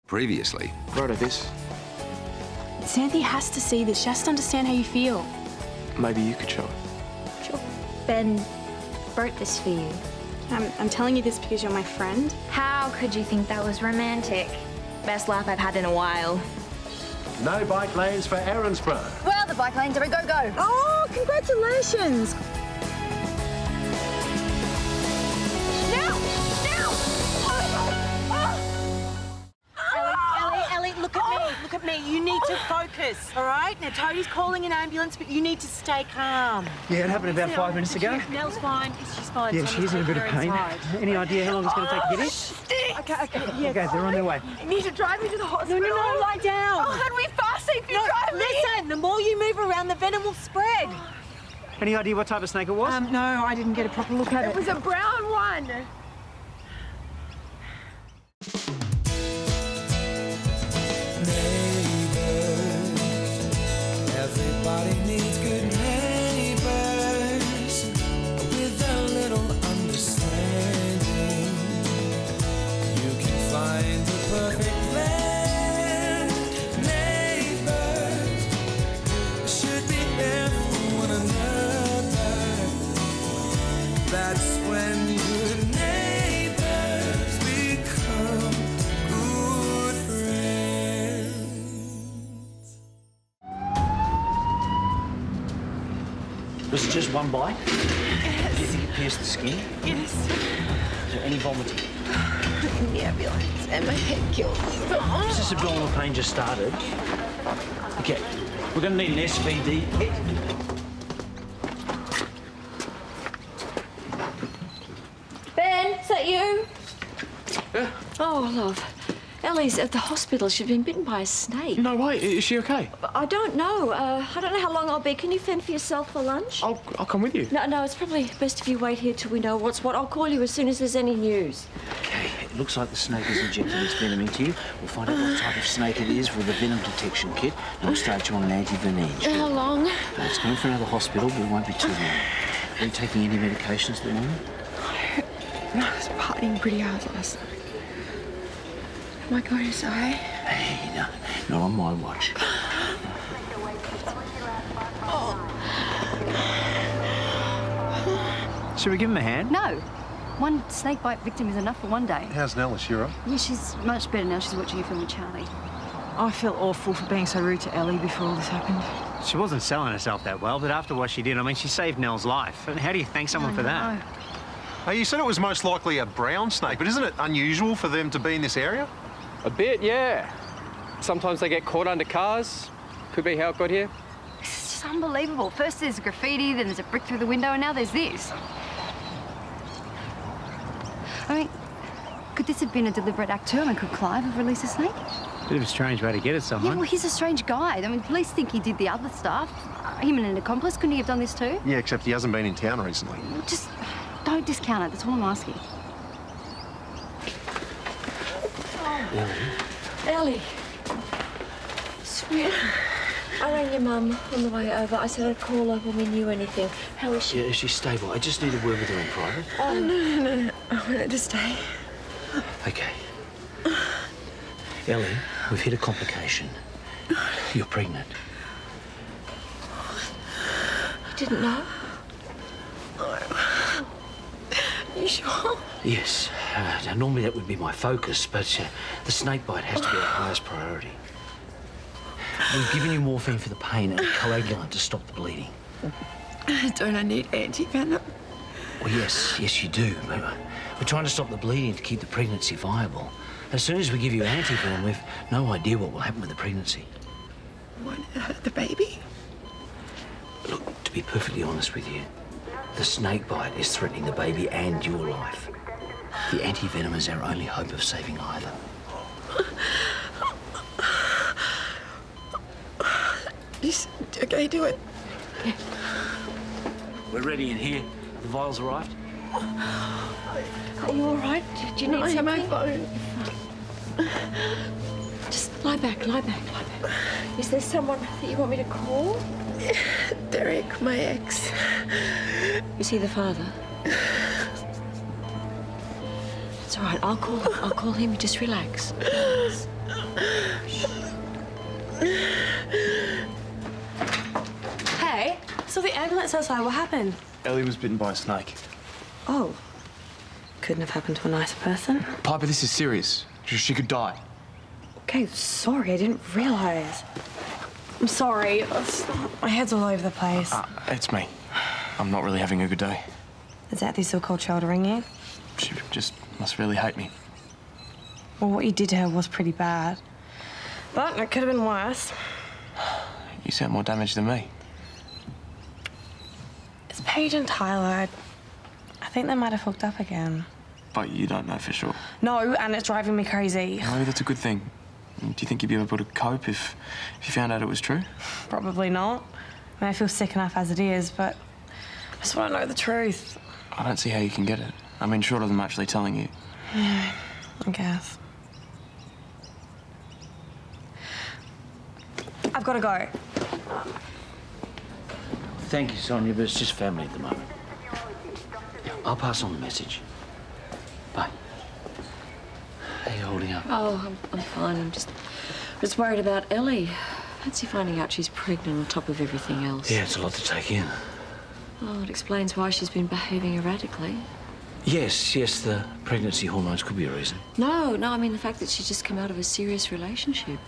Previously. Righto this. Xanthe has to see this. She has to understand how you feel. Maybe you could show her. Sure. Ben wrote this for you. I'm telling you this because you're my friend. How could you think that was romantic? Best laugh I've had in a while. No bike lanes for Erinsborough. Well, the bike lanes are a go-go. Oh, congratulations! Elly, look at me. Look at me. You need to focus, all right? Now, Toadie's calling an ambulance, but you need to stay calm. Yeah, it happened about 5 minutes ago. Nell's fine. She's fine. Yeah, she's in a bit of pain. Any idea how long it's going to take to get in? Okay, yeah. Okay, they're on their way. You need to drive me to the hospital. No, lie down. Oh, then we fasting if you drive me. Listen, the more you move around, the venom will spread. Any idea what type of snake it was? No, I didn't get a proper look at it. It was a brown one. Everybody needs good neighbors with a little understanding. You can find the perfect blend. Neighbors should be there for one another. That's when good neighbors become good friends. Was it just one bite? Yes. Did you think it pierced the skin? Yes. Is there any vomiting? The ambulance and my head killed me. Is this abdominal pain just started? Okay, we're going to need an SVD. Ben, is that you? Yeah? Oh, love. Ellie's at the hospital. She's been bitten by a snake. No way. Is she okay? I don't know. I don't know how long I'll be. Can you fend for yourself for lunch? I'll come with you. No, it's probably best if you wait here till we know what's what. I'll call you as soon as there's any news. Okay, it looks like the snake is injecting its venom into you. We'll find out what type of snake it is with a venom detection kit, and we'll start you on an anti-venom. How long? It's going for another hospital, but it won't be too long. Are you taking any medications at the moment? No, I was partying pretty hard last night. Am I going to die? Hey, no, not on my watch. Should we give him a hand? No. One snake bite victim is enough for one day. How's Nell? Is she all right? Yeah, she's much better now. She's watching a film with Charlie. I feel awful for being so rude to Elly before all this happened. She wasn't selling herself that well, but after what she did, I mean, she saved Nell's life. And how do you thank someone for that? Hey, you said it was most likely a brown snake, but isn't it unusual for them to be in this area? A bit, yeah. Sometimes they get caught under cars. Could be how it got here. It's just unbelievable. First there's graffiti, then there's a brick through the window, and now there's this. I mean, could this have been a deliberate act too? I mean, could Clive have released a snake? Bit of a strange way to get at someone. Yeah, well, he's a strange guy. I mean, police think he did the other stuff. Him and an accomplice, couldn't he have done this too? Yeah, except he hasn't been in town recently. Well, just don't discount it. That's all I'm asking. Ellie. Sweet. I rang your mum on the way over. I said I'd call her when we knew anything. How is she? Yeah, she's stable. I just need a word with her in private. Oh, no. I want her to stay. Okay. Elly, we've hit a complication. You're pregnant. You didn't know? You sure? Yes. Now, normally that would be my focus, but the snake bite has to be our highest priority. We've given you morphine for the pain and coagulant to stop the bleeding. Don't I need anti-venom? Well, yes, you do. But we're trying to stop the bleeding to keep the pregnancy viable. As soon as we give you anti-venom, we've no idea what will happen with the pregnancy. Won't it hurt the baby? Look, to be perfectly honest with you, the snake bite is threatening the baby and your life. The anti-venom is our only hope of saving either. Okay, do it. Yeah. We're ready in here. The vials arrived. Are you all right? Do you need something? my phone. Just lie back. Is there someone that you want me to call? Derek, my ex. Is he the father? It's all right. I'll call him. I'll call him. Just relax. Hey, so the ambulance outside, what happened? Elly was bitten by a snake. Oh. Couldn't have happened to a nicer person. Piper, this is serious. She could die. Okay, sorry, I didn't realise. I'm sorry. My head's all over the place. It's me. I'm not really having a good day. Is Xanthe still cold shouldering you? She just must really hate me. Well, what you did to her was pretty bad. But it could have been worse. You sound more damaged than me. It's Paige and Tyler. I think they might have hooked up again. But you don't know for sure. No, and it's driving me crazy. No, that's a good thing. Do you think you'd be able to cope if you found out it was true? Probably not. I mean, I feel sick enough as it is, but I just want to know the truth. I don't see how you can get it. I mean, short of them actually telling you. Yeah, I guess. I've got to go. Thank you, Sonya, but it's just family at the moment. I'll pass on the message. Bye. How are you holding up? Oh, I'm fine. I'm just worried about Elly. Fancy finding out she's pregnant on top of everything else. Yeah, it's a lot to take in. Oh, it explains why she's been behaving erratically. Yes, the pregnancy hormones could be a reason. No, I mean the fact that she's just come out of a serious relationship.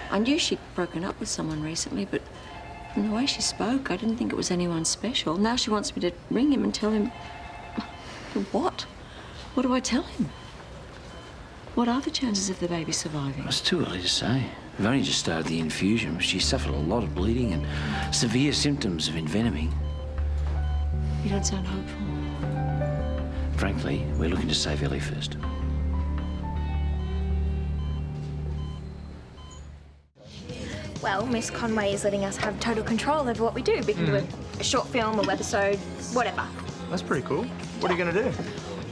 I knew she'd broken up with someone recently, but from the way she spoke, I didn't think it was anyone special. Now she wants me to ring him and tell him... What? What do I tell him? What are the chances of the baby surviving? It's too early to say. We've only just started the infusion. She suffered a lot of bleeding and severe symptoms of envenoming. You don't sound hopeful. Frankly, we're looking to save Elly first. Well, Miss Conway is letting us have total control over what we do. We can do a short film, a webisode, whatever. That's pretty cool. What are you going to do?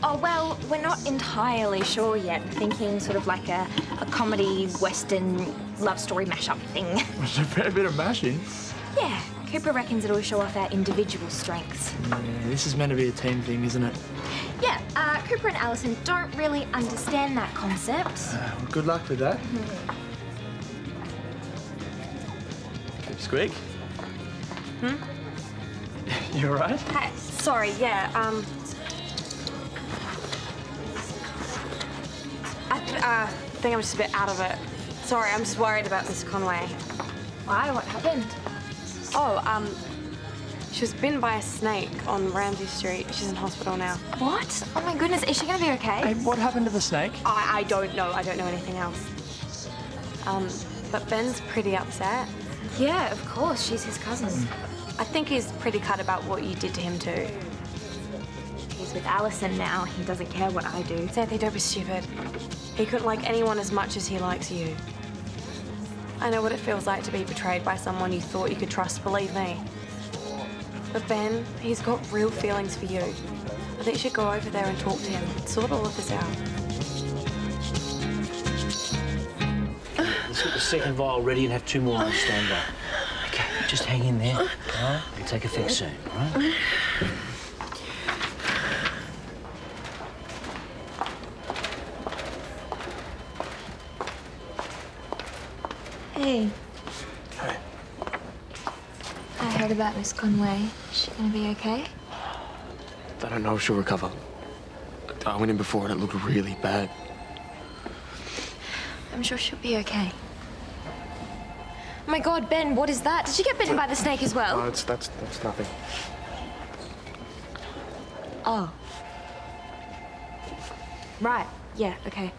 Oh, well, we're not entirely sure yet. We're thinking sort of like a comedy, western, love story mashup thing. It's a fair bit of mashing. Yeah, Cooper reckons it'll show off our individual strengths. Yeah, this is meant to be a team thing, isn't it? Yeah, Cooper and Alison don't really understand that concept. Well, good luck with that. Squeak? You all right? Hey, sorry, yeah, I think I'm just a bit out of it. Sorry, I'm just worried about Miss Conway. Why? What happened? Oh, she was bitten by a snake on Ramsey Street. She's in hospital now. What? Oh my goodness, is she gonna be okay? Hey, what happened to the snake? I don't know. I don't know anything else. But Ben's pretty upset. Yeah, of course. She's his cousin. I think he's pretty cut about what you did to him too. He's with Alison now. He doesn't care what I do. Xanthe, don't be stupid. He couldn't like anyone as much as he likes you. I know what it feels like to be betrayed by someone you thought you could trust, believe me. But Ben, he's got real feelings for you. I think you should go over there and talk to him. Sort all of this out. Let's get the second vial ready and have 2 more on standby. Okay, just hang in there, all right? It'll take effect soon, all right? Hey. Hey. I heard about Miss Conway. Is she gonna be okay? I don't know if she'll recover. I went in before and it looked really bad. I'm sure she'll be okay. Oh my God, Ben, what is that? Did you get bitten by the snake as well? No, that's nothing. Oh. Right, yeah, okay.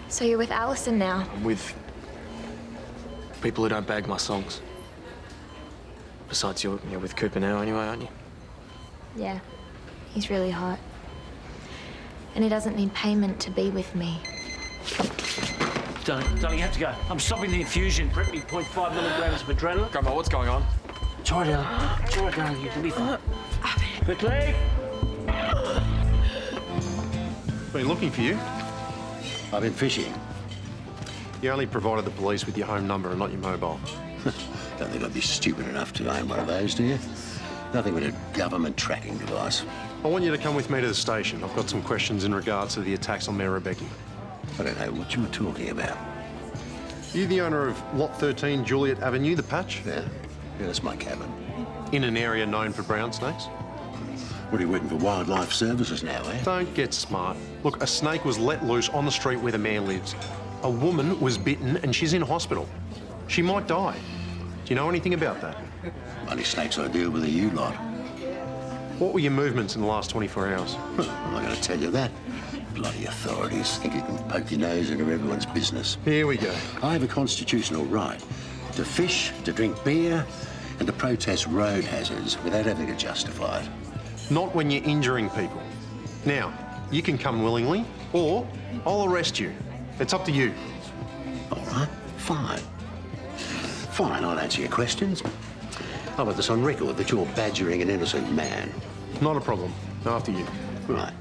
So you're with Alison now? I'm with people who don't bag my songs. Besides, you're with Cooper now anyway, aren't you? Yeah, he's really hot. And he doesn't need payment to be with me. Darling, you have to go. I'm stopping the infusion. Prep me 0.5 milligrams of adrenaline. Grandma, what's going on? It's all right, Elly. It's all right, darling. You can be fine. Quickly! Been looking for you. I've been fishing. You only provided the police with your home number and not your mobile. Don't think I'd be stupid enough to own one of those, do you? Nothing but a government tracking device. I want you to come with me to the station. I've got some questions in regards to the attacks on Mayor Rebecca. I don't know what you were talking about. You the owner of Lot 13 Juliet Avenue, the patch? Yeah, that's my cabin. In an area known for brown snakes? What are you working for Wildlife Services now, eh? Don't get smart. Look, a snake was let loose on the street where the mayor lives. A woman was bitten and she's in hospital. She might die. Do you know anything about that? Only snakes I deal with are you lot. What were your movements in the last 24 hours? I'm not going to tell you that. Bloody authorities think you can poke your nose into everyone's business. Here we go. I have a constitutional right to fish, to drink beer, and to protest road hazards without having to justify it. Not when you're injuring people. Now, you can come willingly, or I'll arrest you. It's up to you. All right, fine. Fine, I'll answer your questions. I want this on record that you're badgering an innocent man. Not a problem. After you. Right.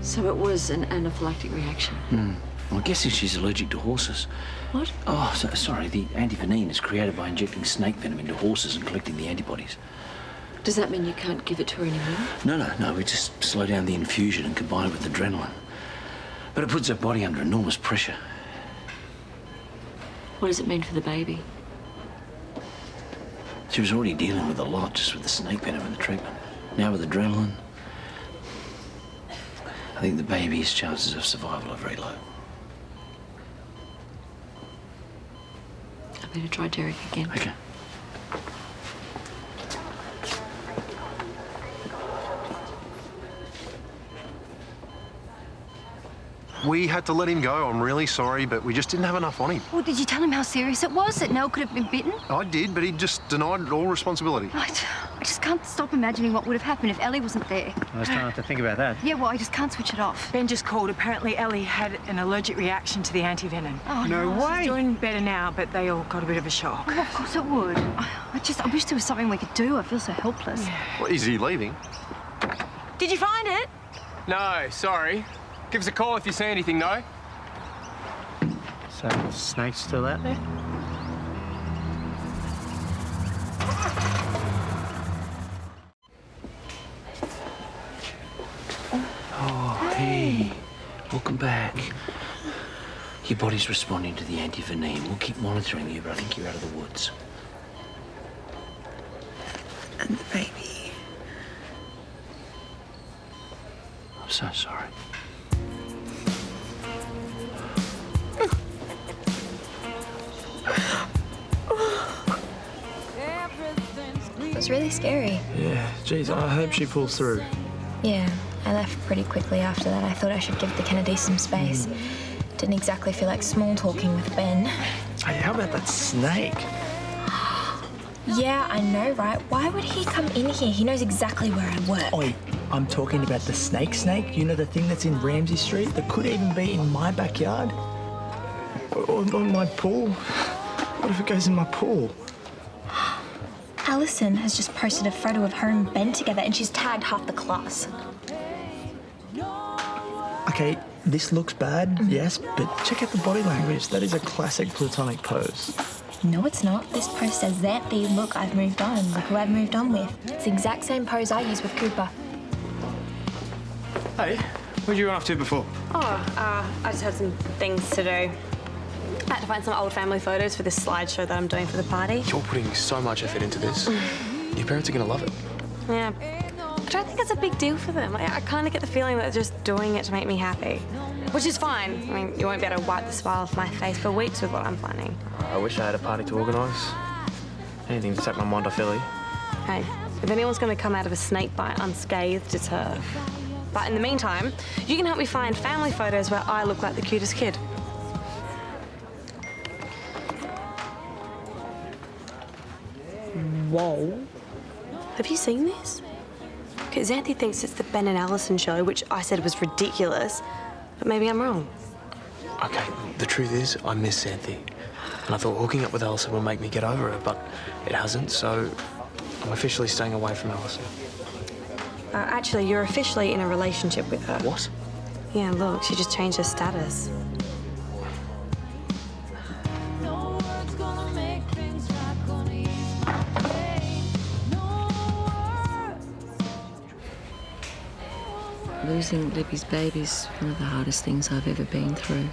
So it was an anaphylactic reaction. Well, I'm guessing she's allergic to horses. What? Oh, sorry. The antivenin is created by injecting snake venom into horses and collecting the antibodies. Does that mean you can't give it to her anymore? No. We just slow down the infusion and combine it with adrenaline. But it puts her body under enormous pressure. What does it mean for the baby? She was already dealing with a lot just with the snake venom and the treatment. Now with adrenaline, I think the baby's chances of survival are very low. I better try Derek again. Okay. We had to let him go. I'm really sorry, but we just didn't have enough on him. Well, did you tell him how serious it was, that Nell could have been bitten? I did, but he just denied all responsibility. I just can't stop imagining what would have happened if Elly wasn't there. I was trying not to think about that. Yeah, well, I just can't switch it off. Ben just called. Apparently, Elly had an allergic reaction to the antivenom. Oh, no She's doing better now, but they all got a bit of a shock. Oh, of course it would. I wish there was something we could do. I feel so helpless. Well, is he leaving? Did you find it? No, sorry. Give us a call if you see anything, though. So the snake's still out there? Oh, hey. Welcome back. Your body's responding to the antivenin. We'll keep monitoring you, but I think you're out of the woods. And the baby. I'm so sorry. It was really scary. Yeah, geez, I hope she pulls through. Yeah, I left pretty quickly after that. I thought I should give the Kennedys some space. Didn't exactly feel like small talking with Ben. Hey, how about that snake? Yeah, I know, right? Why would he come in here? He knows exactly where I work. Oi, I'm talking about the snake. You know, the thing that's in Ramsey Street that could even be in my backyard? Or my pool? What if it goes in my pool? Alison has just posted a photo of her and Ben together and she's tagged half the class. Okay, this looks bad, yes, but check out the body language. That is a classic platonic pose. No, it's not. This post says Xanthe, look, I've moved on. Look who I've moved on with. It's the exact same pose I use with Cooper. Hey, where'd you run off to before? I just had some things to do. I had to find some old family photos for this slideshow that I'm doing for the party. You're putting so much effort into this. Your parents are going to love it. Yeah. I don't think it's a big deal for them. I kind of get the feeling that they're just doing it to make me happy. Which is fine. I mean, you won't be able to wipe the smile off my face for weeks with what I'm planning. I wish I had a party to organise. Anything to take my mind off Elly. Hey, if anyone's going to come out of a snake bite unscathed, it's her. But in the meantime, you can help me find family photos where I look like the cutest kid. Whoa. Have you seen this? Okay, Xanthe thinks it's the Ben and Alison show, which I said was ridiculous. But maybe I'm wrong. Okay, the truth is, I miss Xanthe. And I thought hooking up with Alison would make me get over her, but it hasn't, so I'm officially staying away from Alison. Actually, you're officially in a relationship with her. What? Yeah, look, she just changed her status. Losing Libby's baby's one of the hardest things I've ever been through.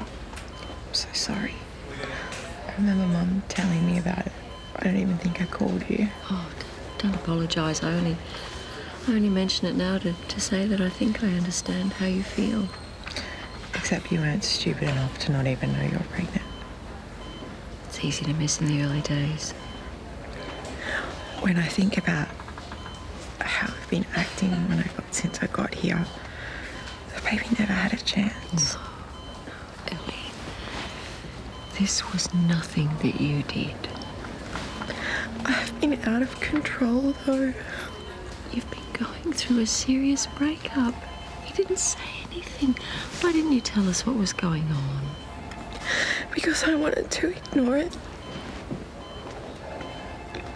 I'm so sorry. I remember Mum telling me about it. I don't even think I called you. Oh, don't apologise. I only mention it now to say that I think I understand how you feel. Except you weren't stupid enough to not even know you were pregnant. It's easy to miss in the early days. When I think about how I've been acting since I got here, the baby never had a chance. Elly, this was nothing that you did. I've been out of control, though. You've been going through a serious breakup. You didn't say anything. Why didn't you tell us what was going on? Because I wanted to ignore it.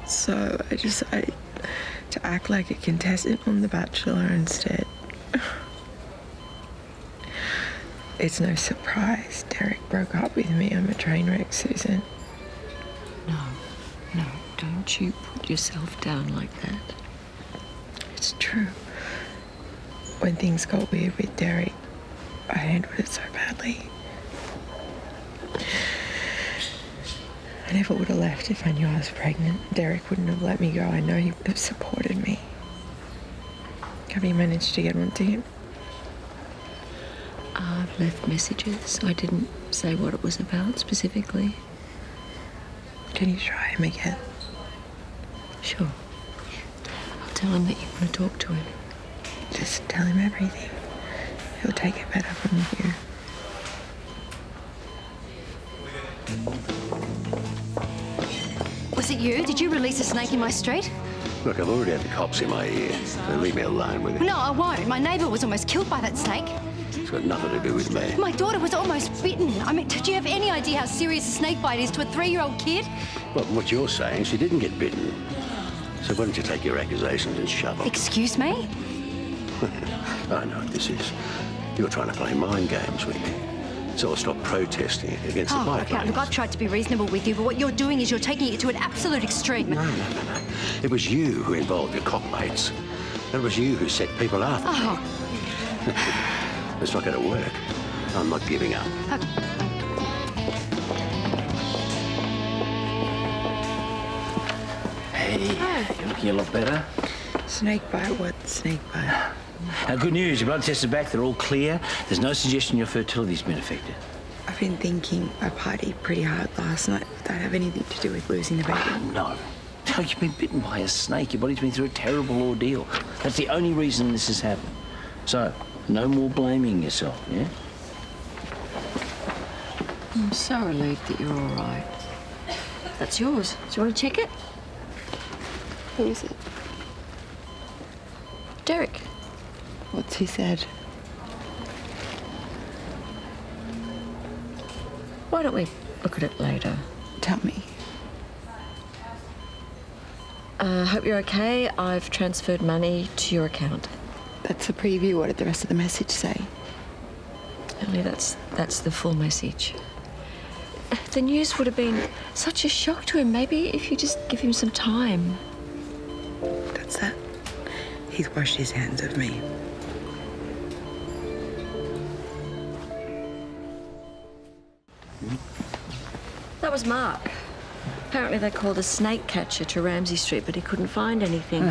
So I decided to act like a contestant on The Bachelor instead. It's no surprise Derek broke up with me. I'm a train wreck, Susan. No, don't you put yourself down like that. It's true. When things got weird with Derek, I handled it so badly. I never would have left if I knew I was pregnant. Derek wouldn't have let me go. I know he would have supported me. Have you managed to get onto him? I've left messages. I didn't say what it was about specifically. Can you try him again? Sure. I'll tell him that you want to talk to him. Just tell him everything. He'll take it better from you. Was it you? Did you release a snake in my street? Look, I've already had the cops in my ear, so leave me alone with it. No, I won't. My neighbour was almost killed by that snake. It's got nothing to do with me. My daughter was almost bitten. I mean, did you have any idea how serious a snake bite is to a 3-year-old kid? Well, from what you're saying, she didn't get bitten. So why don't you take your accusations and shove them? Excuse me? I know what this is. You're trying to play mind games with me. So I'll stop protesting against the bike okay. Look, I've tried to be reasonable with you, but what you're doing is you're taking it to an absolute extreme. No. It was you who involved your cockmates. It was you who set people after me. It's not going to work. I'm not giving up. Hey, you're looking a lot better. Snake bite? What snake bite? Now, good news. Your blood tests are back. They're all clear. There's no suggestion your fertility's been affected. I've been thinking I partied pretty hard last night. Would that have anything to do with losing the baby? No. No, you've been bitten by a snake. Your body's been through a terrible ordeal. That's the only reason this has happened. So, no more blaming yourself, yeah? I'm so relieved that you're all right. That's yours. Do you want to check it? Who is it? Derek. What's he said? Why don't we look at it later? Tell me. Hope you're okay. I've transferred money to your account. That's a preview. What did the rest of the message say? Elly, that's the full message. The news would have been such a shock to him. Maybe if you just give him some time. That's that. He's washed his hands of me. That was Mark. Apparently they called a snake catcher to Ramsay Street, but he couldn't find anything.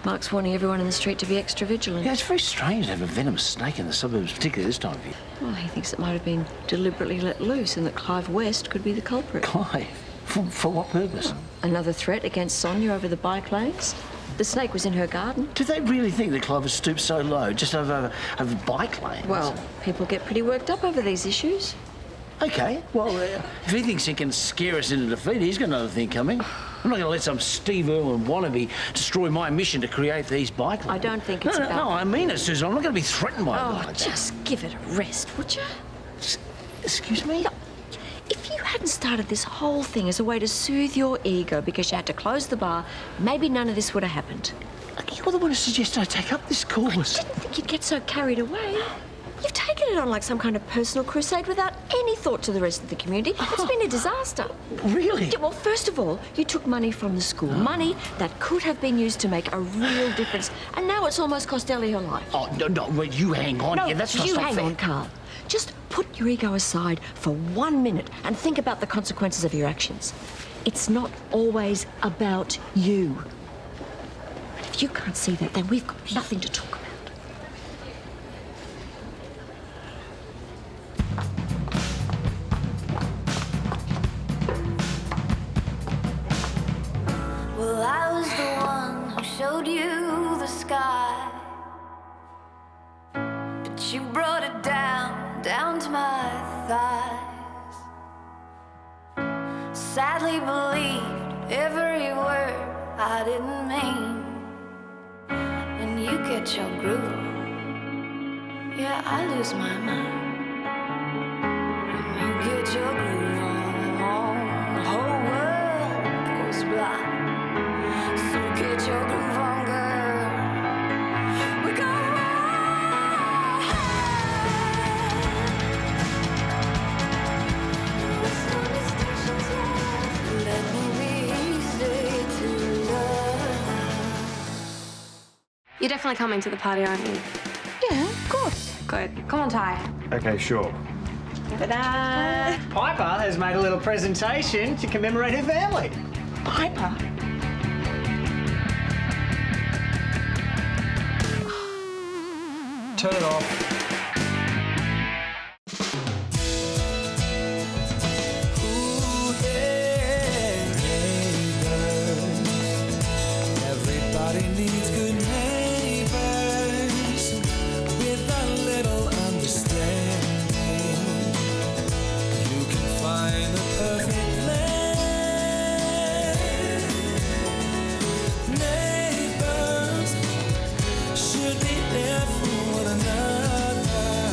Mark's warning everyone in the street to be extra vigilant. Yeah, it's very strange to have a venomous snake in the suburbs, particularly this time of year. Well, he thinks it might have been deliberately let loose and that Clive West could be the culprit. Clive? For what purpose? Another threat against Sonya over the bike lanes. The snake was in her garden. Do they really think that Clive has stooped so low just over bike lanes? Well, people get pretty worked up over these issues. OK, well, if he thinks he can scare us into defeat, he's got another thing coming. I'm not going to let some Steve Irwin wannabe destroy my mission to create these bike lanes. I don't think it's about... No, I mean it, Susan. I'm not going to be threatened by it like that. Just give it a rest, would you? Excuse me? No, if you hadn't started this whole thing as a way to soothe your ego because you had to close the bar, maybe none of this would have happened. You're the one who suggested I take up this course. I didn't think you'd get so carried away. You've taken it on like some kind of personal crusade without any thought to the rest of the community. It's been a disaster. Really? Yeah, well, first of all, you took money from the school. Money that could have been used to make a real difference. And now it's almost cost Elly her life. Oh, no, well, you hang on No, here. That's not you hang fair. on, Carl. Just put your ego aside for 1 minute and think about the consequences of your actions. It's not always about you. And if you can't see that, then we've got nothing to talk about. Well, I was the one who showed you the sky, but you brought it down to my thighs. Sadly believed every word I didn't mean. When you get your groove, yeah, I lose my mind. When you get your groove on, the whole world goes blind. So get your groove on, girl. We go let me be easy to love. You're definitely coming to the party, aren't you? Yeah, of course. Good. Come on, Ty. Okay, sure. Ta-da! Piper has made a little presentation to commemorate her family. Piper? Turn it off. Everybody needs good neighbors with a little understanding. You can find the perfect blend. Neighbors should be there for one another.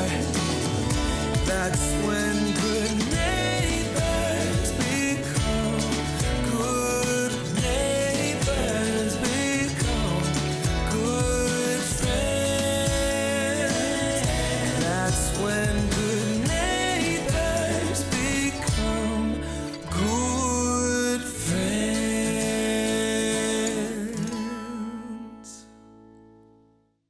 That's when